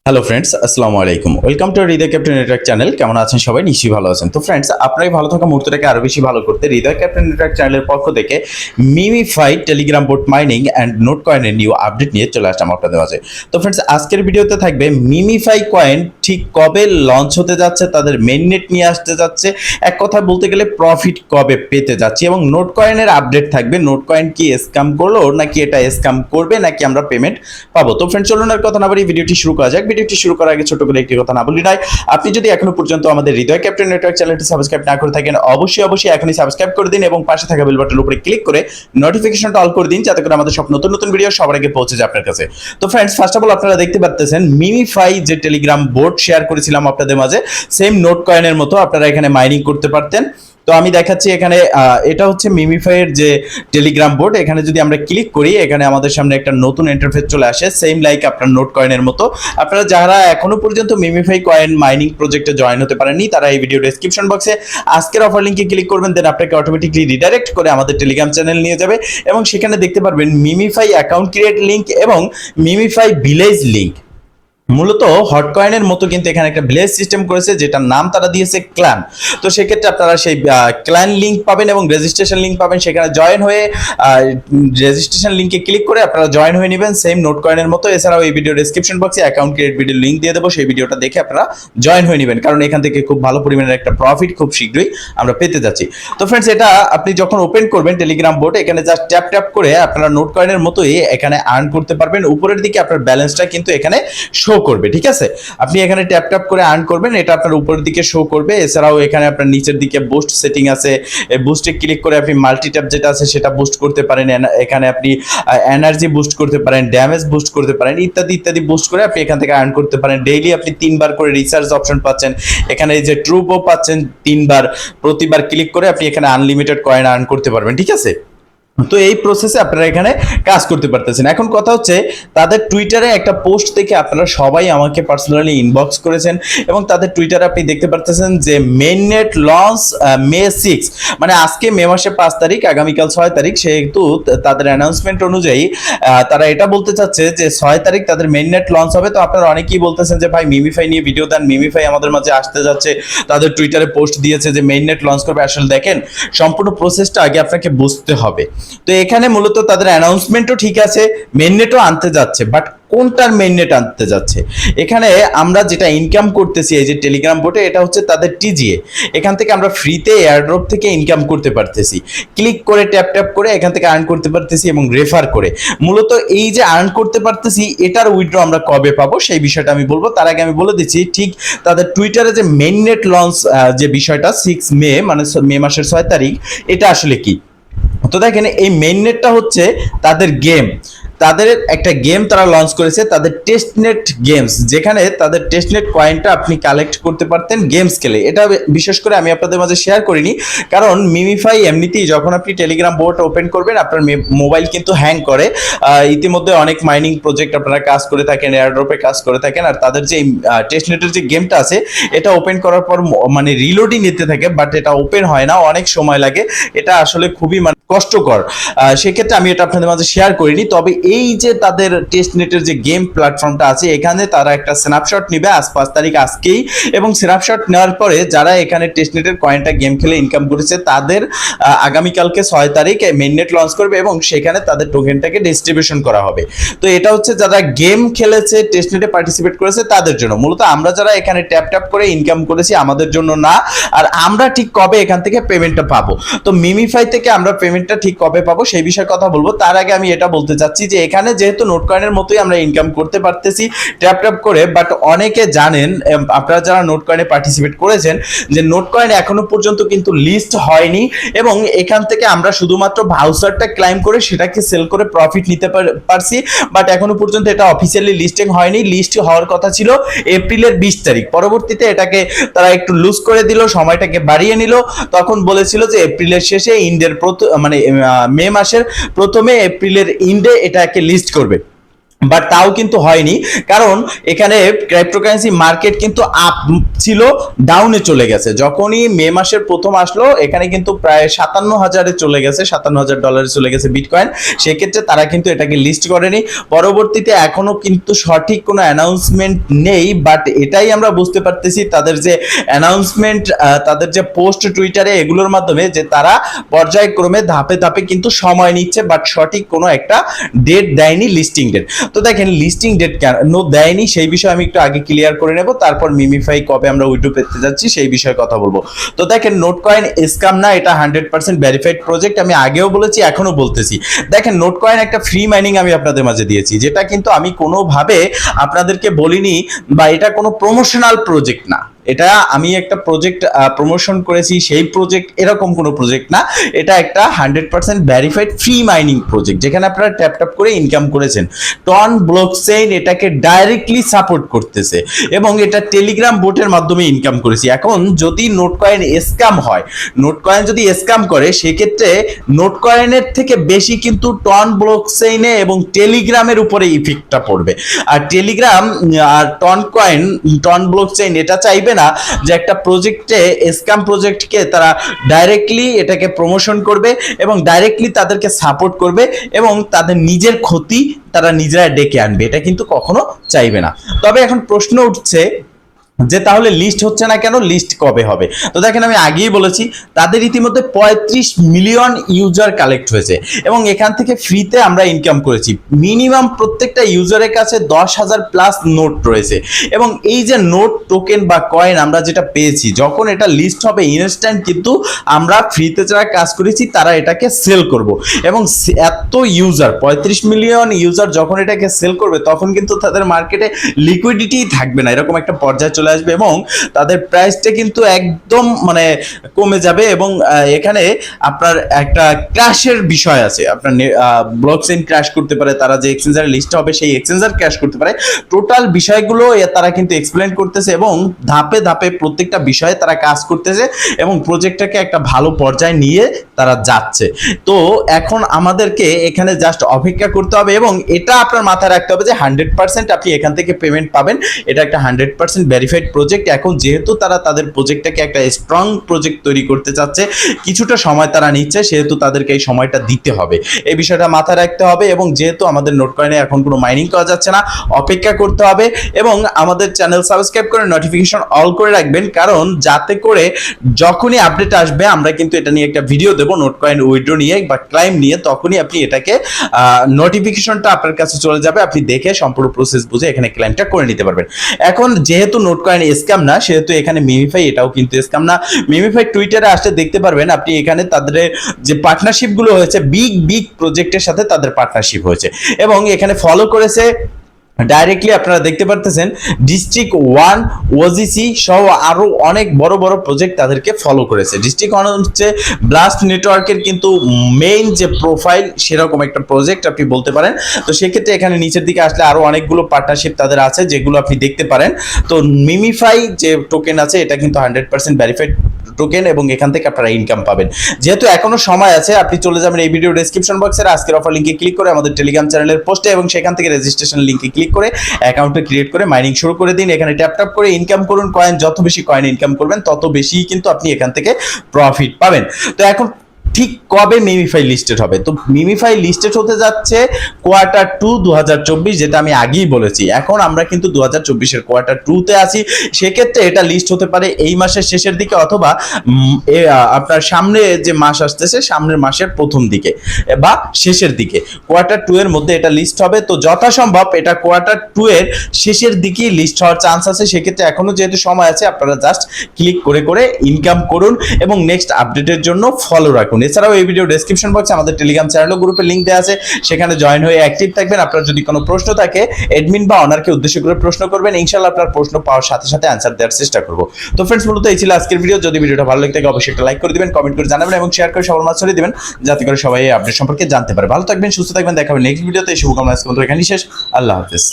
Hello friends, আসসালামু আলাইকুম। Welcome to Hridoy captain network channel. কেমন আছেন সবাই? নিশ্চয়ই ভালো আছেন। তো ফ্রেন্ডস, আপনার এই ভালো থাকা মুহূর্তটাকে আরো বেশি ভালো করতে হৃদয় ক্যাপ্টেন নেটওয়ার্ক চ্যানেলের পক্ষ থেকে MemeFi Telegram boat mining and note কয়েনের নিউ আপডেট নিয়ে চলে আসলাম আপনাদের মাঝে। তো ফ্রেন্ডস, আজকের ভিডিওতে থাকবে মিমিফাই কয়েন ঠিক কবে লঞ্চ হতে যাচ্ছে, তাদের মেইননেট নিয়ে আসতে যাচ্ছে, এক কথা বলতে গেলে প্রফিট কবে পেতে যাচ্ছে, এবং নোট কয়েনের আপডেট থাকবে। নোট কয়েন কি স্ক্যাম করলো, নাকি এটা স্ক্যাম করবে, নাকি আমরা পেমেন্ট পাবো। তো ফ্রেন্ডস, চলুন আর কথা না বাড়িয়ে ভিডিওটি শুরু করা যাক। ভিডিওটি শুরু করার আগে ছোট করে একটি কথা না বলি নাই, আপনি যদি এখনো পর্যন্ত আমাদের হৃদয় ক্যাপ্টেন নেটওয়ার্ক চ্যানেলটি সাবস্ক্রাইব না করে থাকেন, অবশ্যই এখনই সাবস্ক্রাইব করে দিন এবং পাশে থাকা বেল বাটনের উপরে ক্লিক করে নোটিফিকেশনটা অল করে দিন, যাতে করে আমাদের সব নতুন নতুন ভিডিও সবার আগে পৌঁছে যায় আপনার কাছে। তো ফ্রেন্ডস, ফার্স্ট অফ অল আপনারা দেখতে পাচ্ছেন মিমিফাই যে টেলিগ্রাম বোট শেয়ার করেছিলাম আপনাদের মাঝে, সেম নোট কয়েনের মতো আপনারা এখানে মাইনিং করতে পারতেন। তো আমি দেখাচ্ছি এখানে, এটা হচ্ছে মিমিফাইয়ের যে টেলিগ্রাম বোর্ড। এখানে যদি আমরা ক্লিক করি, এখানে আমাদের সামনে একটা নতুন ইন্টারফেস চলে আসে, সেম লাইক আপনার নোট কয়েনের মতো। আপনারা যারা এখনো পর্যন্ত মিমিফাই কয়েন মাইনিং প্রজেক্টে জয়েন হতে পারেননি, তারা এই ভিডিও ডেসক্রিপশন বক্সে আজকের অফার লিঙ্কে ক্লিক করবেন, দেন আপনাকে অটোমেটিকলি রিডাইরেক্ট করে আমাদের টেলিগ্রাম চ্যানেল নিয়ে যাবে, এবং সেখানে দেখতে পারবেন মিমিফাই অ্যাকাউন্ট ক্রিয়েট লিঙ্ক এবং মিমিফাই ভিলেজ লিঙ্ক। মূলত হট কয়েনের মতো কিন্তু এখানে একটা ভিলেজ সিস্টেম করেছে, যেটার নাম তারা দিয়েছে ক্ল্যান। তো সেক্ষেত্রে আপনারা সেই ক্ল্যান লিঙ্ক পাবেন এবং রেজিস্ট্রেশন লিঙ্ক পাবেন। সেখানে জয়েন হয়ে রেজিস্ট্রেশন লিঙ্কে ক্লিক করে আপনারা জয়েন হয়ে নেবেন, সেম নোট কয়েনের মতো। এছাড়াও এই ভিডিও ডেসক্রিপশন বক্সে অ্যাকাউন্ট ক্রিয়েট ভিডিও লিঙ্ক দিয়ে দেবো, সেই ভিডিওটা দেখে আপনারা জয়েন হয়ে নেবেন, কারণ এখান থেকে খুব ভালো পরিমাণের একটা প্রফিট খুব শীঘ্রই আমরা পেতে যাচ্ছি। তো ফ্রেন্ডস, এটা আপনি যখন ওপেন করবেন টেলিগ্রাম বোর্ড, এখানে জাস্ট ট্যাপ ট্যাপ করে আপনারা নোট কয়েনের মতোই এখানে আর্ন করতে পারবেন। উপরের দিকে আপনার ব্যালেন্সটা কিন্তু এখানে শো করবে, ঠিক আছে? আপনি এখানে ট্যাপ ট্যাপ করে আর্ন করবেন, এটা আপনার উপরের দিকে শো করবে। এছাড়াও এখানে আপনার নিচের দিকে বুস্ট সেটিং আছে, বুস্টে ক্লিক করে আপনি মাল্টি ট্যাপ যেটা আছে সেটা বুস্ট করতে পারেন। এখানে আপনি এনার্জি বুস্ট করতে পারেন, ড্যামেজ বুস্ট করতে পারেন, ইত্যাদি ইত্যাদি বুস্ট করে আপনি এখান থেকে আর্ন করতে পারেন। ডেইলি আপনি 3বার করে রিচার্জ অপশন পাচ্ছেন। এখানে এই যে ট্রুপও পাচ্ছেন 3বার, প্রতিবার ক্লিক করে আপনি এখানে আনলিমিটেড কয়েন আর্ন করতে পারবেন, ঠিক আছে? তো এই প্রসেসে আপনারা এখানে কাজ করতে পারতেছেন। এখন কথা হচ্ছে, তাদের টুইটারে একটা পোস্ট দেখে আপনারা সবাই আমাকে পার্সোনালি ইনবক্স করেছেন, এবং তাদের টুইটারে আপনি দেখতে পারতেছেন যে মেইননেট লঞ্চ মে 6, মানে আজকে মে মাসের 5 তারিখ, আগামীকাল 6 তারিখ। সেহেতু তাদের অ্যানাউন্সমেন্ট অনুযায়ী তারা এটা বলতে চাচ্ছে যে 6 তারিখ তাদের মেইননেট লঞ্চ হবে। তো আপনারা অনেকেই বলতেছেন যে ভাই মিমিফাই নিয়ে ভিডিও দেন, মিমিফাই আমাদের মাঝে আসতে যাচ্ছে, তাদের টুইটারে পোস্ট দিয়েছে যে মেইননেট লঞ্চ করবে। আসলে দেখেন, সম্পূর্ণ প্রসেসটা আগে আপনাকে বুঝতে হবে। তো এখানে মূলত তাদের অ্যানাউন্সমেন্টও ঠিক আছে, মেইননেটও আনতে যাচ্ছে, বাট কোনটার মেইননেট আনতে যাচ্ছে? এখানে আমরা যেটা ইনকাম করতেছি এই যে টেলিগ্রাম বোটে, এটা হচ্ছে তাদের টিজিএ। এখান থেকে আমরা ফ্রিতে এয়ারড্রপ থেকে ইনকাম করতে পারতেছি, ক্লিক করে ট্যাপ ট্যাপ করে এখান থেকে আর্ন করতে পারতেছি এবং রেফার করে। মূলত এই যে আর্ন করতে পারতেছি, এটার উইথড্র আমরা কবে পাবো সেই বিষয়টা আমি বলবো। তার আগে আমি বলে দিচ্ছি, ঠিক তাদের টুইটারে যে মেইননেট লঞ্চ যে বিষয়টা 6 মে, মানে মে মাসের 6 তারিখ, এটা আসলে কি? তো দেখেন, এই মেইননেটটা হচ্ছে তাদের গেম, তাদের একটা গেম তারা লঞ্চ করেছে, তাদের টেস্টনেট গেমস, যেখানে তাদের টেস্টনেট কয়েনটা আপনি কালেক্ট করতে পারতেন গেমস খেলে। এটা বিশেষ করে আমি আপনাদের মাঝে শেয়ার করিনি, কারণ মিমিফাই এমনিতেই যখন আপনি টেলিগ্রাম বোর্ড ওপেন করবেন, আপনার মোবাইল কিন্তু হ্যাং করে। ইতিমধ্যে অনেক মাইনিং প্রজেক্ট আপনারা কাজ করে থাকেন, এয়ারড্রপে কাজ করে থাকেন, আর তাদের যে টেস্টনেটের যে গেমটা আছে, এটা ওপেন করার পর মানে রিলোডই নিতে থাকে, বাট এটা ওপেন হয় না, অনেক সময় লাগে। এটা আসলে খুবই মানে কষ্টকর। সেক্ষেত্রে আমি এটা আপনাদের মাঝে শেয়ার করিনি। তবে এই যে তাদের টেস্টনেটের যে গেম প্ল্যাটফর্মটা আছে, এখানে তারা একটা স্ন্যাপশট নিবে আজ 5 তারিখ, আজকেই, এবং স্ন্যাপশট নেওয়ার পরে যারা এখানে টেস্টনেটের কয়েনটা গেম খেলে ইনকাম করেছে, তাদের আগামীকালকে 6 তারিখ মেইননেট লঞ্চ করবে এবং সেখানে তাদের টোকেনটাকে ডিস্ট্রিবিউশন করা হবে। তো এটা হচ্ছে যারা গেম খেলেছে, টেস্টনেটে পার্টিসিপেট করেছে তাদের জন্য। মূলত আমরা যারা এখানে ট্যাপ ট্যাপ করে ইনকাম করেছি, আমাদের জন্য না। আর আমরা ঠিক কবে এখান থেকে পেমেন্টটা পাবো, তো মিমিফাই থেকে আমরা পেমেন্টটা ঠিক কবে পাবো সেই বিষয়ে কথা বলবো। তার আগে আমি এটা বলতে চাচ্ছি যে এখানে যেহেতু নোট কয়েনের মতোই আমরা ইনকাম করতে পারতেছি ট্যাপ ট্যাপ করে, বাট অনেকে জানেন, আপনারা যারা নোট কয়েনে পার্টিসিপেট করেছেন, যে নোট কয়েন এখনো পর্যন্ত কিন্তু লিস্ট হয়নি, এবং এখান থেকে আমরা শুধুমাত্র ভাউচারটা ক্লাইম করে সেটাকে সেল করে প্রফিট নিতে পারছি, বাট এখনো পর্যন্ত এটা অফিসিয়ালি লিস্টিং হয়নি। লিস্ট হওয়ার কথা ছিল এপ্রিলের 20 তারিখ, পরবর্তীতে এটাকে তারা একটু লুজ করে দিল, সময়টাকে বাড়িয়ে নিল। তখন বলেছিল যে এপ্রিলের শেষে, ইন্ডের মানে মে মাসের প্রথমে, এপ্রিলের ইন্ডে এটাকে লিস্ট করবে। বাট তাও কিন্তু হয়নি, কারণ এখানে ক্রিপ্টোকারেন্সি মার্কেট কিন্তু আপ ছিল, ডাউনে চলে গেছে। যখনই মে মাসের প্রথম আসলো এখানে কিন্তু প্রায় 57,000-এ চলে গেছে, $57,000 চলে গেছে বিটকয়েন। সেক্ষেত্রে তারা কিন্তু এটাকে লিস্ট করেনি। পরবর্তীতে এখনো কিন্তু সঠিক কোনো অ্যানাউন্সমেন্ট নেই, বাট এটাই আমরা বুঝতে পারতেছি তাদের যে অ্যানাউন্সমেন্ট, তাদের যে পোস্ট টুইটারে এগুলোর মাধ্যমে, যে তারা পর্যায়ক্রমে ধাপে ধাপে কিন্তু সময় নিচ্ছে, বাট সঠিক কোনো একটা ডেট দেয়নি, লিস্টিং ডেট। তো দেখেন লিস্টিং ডেট কেন দেয়নি সেই বিষয়ে আমি একটু আগে ক্লিয়ার করে নেব, তারপর মিমিফাই কবে আমরা উইড্রো পেতে যাচ্ছি সেই বিষয়ে কথা বলবো। তো দেখেন নোটকয়েন স্ক্যাম না, এটা 100% ভেরিফাইড প্রজেক্ট। আমি আগেও বলেছি, এখনো বলতেছি। দেখেন নোটকয়েন একটা ফ্রি মাইনিং আমি আপনাদের মাঝে দিয়েছি, যেটা কিন্তু আমি কোনোভাবে আপনাদেরকে বলিনি, বা এটা কোনো প্রমোশনাল প্রজেক্ট না। এটা আমি একটা প্রজেক্ট প্রমোশন করেছি, সেই প্রজেক্ট এরকম কোনো প্রজেক্ট না। এটা একটা 100% ভেরিফাইড ফ্রি মাইনিং প্রজেক্ট, যেখানে আপনারা ট্যাপ ট্যাপ করে ইনকাম করেছেন। টন ব্লকচেইন এটাকে ডাইরেক্টলি সাপোর্ট করতেছে, এবং এটা টেলিগ্রাম বোটের মাধ্যমে ইনকাম করেছি। এখন যদি নোটকয়েন স্ক্যাম হয়, নোটকয়েন যদি স্ক্যাম করে, সেক্ষেত্রে নোটকয়েনের থেকে বেশি কিন্তু টন ব্লকচেইনে এবং টেলিগ্রামের উপরে ইফেক্টটা পড়বে। আর টেলিগ্রাম আর টন ব্লকচেইন এটা চাইবে না যে একটা প্রজেক্টে, স্ক্যাম প্রজেক্টকে তারা ডাইরেক্টলি এটাকে প্রমোশন করবে এবং ডাইরেক্টলি তাদেরকে সাপোর্ট করবে, এবং তাদের নিজের ক্ষতি তারা নিজেরা ডেকে আনবে, এটা কিন্তু কখনো চাইবে না। তবে এখন প্রশ্ন উঠছে যে তাহলে লিস্ট হচ্ছে না কেন, লিস্ট কবে হবে? তো দেখেন আমি আগেই বলেছি, তাদের ইতিমধ্যে 35 মিলিয়ন ইউজার কালেক্ট হয়েছে, এবং এখান থেকে ফ্রিতে আমরা ইনকাম করেছি। মিনিমাম প্রত্যেকটা ইউজারের কাছে 10,000 প্লাস নোট রয়েছে, এবং এই যে নোট টোকেন বা কয়েন আমরা যেটা পেয়েছি, যখন এটা লিস্ট হবে ইনস্ট্যান্ট কিন্তু আমরা ফ্রিতে যারা কাজ করেছি তারা এটাকে সেল করব, এবং এত ইউজার 35 মিলিয়ন ইউজার যখন এটাকে সেল করবে, তখন কিন্তু তাদের মার্কেটে লিকুইডিটি থাকবে না, এরকম একটা পর্যায়ে চলে আসবে, এবং তাদের প্রাইসটা কিন্তু একদম মানে কমে যাবে। এবং এখানে আপনার একটা ক্র্যাশের বিষয় আছে, আপনার ব্লকচেইন ক্র্যাশ করতে পারে, তারা যে এক্সচেঞ্জারে লিস্ট হবে সেই এক্সচেঞ্জার ক্র্যাশ করতে পারে। টোটাল বিষয়গুলো তারা কিন্তু এক্সপ্লেন করতেছে, এবং ধাপে ধাপে প্রত্যেকটা বিষয়ে তারা কাজ করতেছে, এবং প্রজেক্টটাকে একটা ভালো পর্যায়ে নিয়ে তারা যাচ্ছে। তো এখন আমাদেরকে এখানে জাস্ট অপেক্ষা করতে হবে, এবং এটা আপনার মাথায় রাখতে হবে যে 100% আপনি এখান থেকে পেমেন্ট পাবেন। এটা একটা 100% ভেরিফাইড প্রজেক্ট। এখন যেহেতু তারা তাদের প্রজেক্টটাকে একটা স্ট্রং প্রজেক্ট তৈরি করতে চাচ্ছে, কিছুটা সময় তারা নিচ্ছে, সেহেতু তাদেরকে এই সময়টা দিতে হবে, এই বিষয়টা মাথায় রাখতে হবে। এবং যেহেতু আমাদের নোটকয়েনে এখন কোনো মাইনিং করা যাচ্ছে না, অপেক্ষা করতে হবে, এবং আমাদের চ্যানেল সাবস্ক্রাইব করে নোটিফিকেশন অল করে রাখবেন, কারণ যাতে করে যখনই আপডেট আসবে আমরা কিন্তু এটা নিয়ে একটা ভিডিও দেবো, নোটকয়েন উইথড্র নিয়ে বা ক্লাইম নিয়ে, তখনই আপনি এটাকে নোটিফিকেশনটা আপনার কাছে চলে যাবে, আপনি দেখে সম্পূর্ণ প্রসেস বুঝে এখানে ক্লাইমটা করে নিতে পারবেন। এখন যেহেতু নোটকয়েন স্ক্যাম না, সেহেতু এখানে মিমিফাই এটাও কিন্তু স্ক্যাম না। মিমিফাই টুইটারে আসলে দেখতে পারবেন আপনি, এখানে তাদের যে পার্টনারশিপ গুলো হয়েছে, বিগ প্রজেক্টের সাথে তাদের পার্টনারশিপ হয়েছে, এবং এখানে ফলো করেছে ডাইরেক্টলি আপনারা দেখতে পারতেছেন ডিস্ট্রিক্ট 1 ওজিসি সহ আরো অনেক বড় বড় প্রজেক্ট তাদেরকে ফলো করেছে। ডিস্ট্রিক্ট 1 হচ্ছে ব্লাস্ট নেটওয়ার্কের কিন্তু মেইন যে প্রোফাইল, সেরকম একটা প্রজেক্ট আপনি বলতে পারেন। তো সেক্ষেত্রে এখানে নিচের দিকে আসলে আরো অনেকগুলো পার্টনারশিপ তাদের আছে, যেগুলো আপনি দেখতে পারেন। তো মিমিফাই যে টোকেন আছে, এটা কিন্তু 100% ভেরিফাইড টোকেন, এবং এখান থেকে আপনারা ইনকাম পাবেন। যেহেতু এখনো সময় আছে, আপনি চলে যাবেন এই ভিডিও ডেসক্রিপশন বক্সের আজকের অফার লিংকে ক্লিক করে আমাদের টেলিগ্রাম চ্যানেলের পোস্টে, এবং সেখান থেকে রেজিস্ট্রেশন লিংকে ক্লিক করে অ্যাকাউন্টে ক্রিয়েট করে মাইনিং শুরু করে দিন। এখানে ট্যাপ ট্যাপ করে ইনকাম করুন। কয়েন যত বেশি কয়েন ইনকাম করবেন, তত বেশি কিন্তু আপনি এখান থেকে প্রফিট পাবেন। তো এখন ঠিক কবে মিমিফাই লিস্টেড হবে? তো মিমিফাই লিস্টেড হতে যাচ্ছে Q2 2024, যেটা আমি আগেই বলেছি। এখন আমরা কিন্তু 2024-এর Q2-তে আছি, সেক্ষেত্রে এটা লিস্ট হতে পারে এই মাসের শেষের দিকে, অথবা আপনার সামনে যে মাস আসতেছে সামনের মাসের প্রথম দিকে বা শেষের দিকে, Q2 এর মধ্যে এটা লিস্ট হবে। তো যথাসম্ভব এটা Q2 এর শেষের দিকেই লিস্ট হওয়ার চান্স আছে। সেক্ষেত্রে এখনো যেহেতু সময় আছে, আপনারা জাস্ট ক্লিক করে করে ইনকাম করুন, এবং নেক্সট আপডেটের জন্য ফলো রাখুন। এছাড়াও এই ভিডিও ডেসক্রিপশন বক্সে আমাদের টেলিগ্রাম চ্যানেল ও গ্রুপের লিংক দেওয়া আছে, সেখানে জয়েন হয়ে অ্যাক্টিভ থাকবেন। আপনার যদি কোনো প্রশ্ন থাকে, অ্যাডমিন বা অনারকে উদ্দেশ্য করে প্রশ্ন করবেন, ইনশাআল্লাহ আপনার প্রশ্ন পাওয়ার সাথে সাথে অ্যানসার দেওয়ার চেষ্টা করব। তো ফ্রেন্ডস, মূলত এই ছিল আজকের ভিডিও। যদি ভিডিওটা ভালো লাগে থাকে অবশ্যই একটা লাইক করে দিবেন, কমেন্ট করে জানাবেন, এবং শেয়ার করে সবার মাঝে ছড়িয়ে দিবেন, যাতে করে সবাই এই আপডেট সম্পর্কে জানতে পারে। ভালো থাকবেন, সুস্থ থাকবেন, দেখা হবে নেক্সট ভিডিওতে। শুভকামনা, আজকে এখানেই শেষ। আল্লাহ হাফেজ।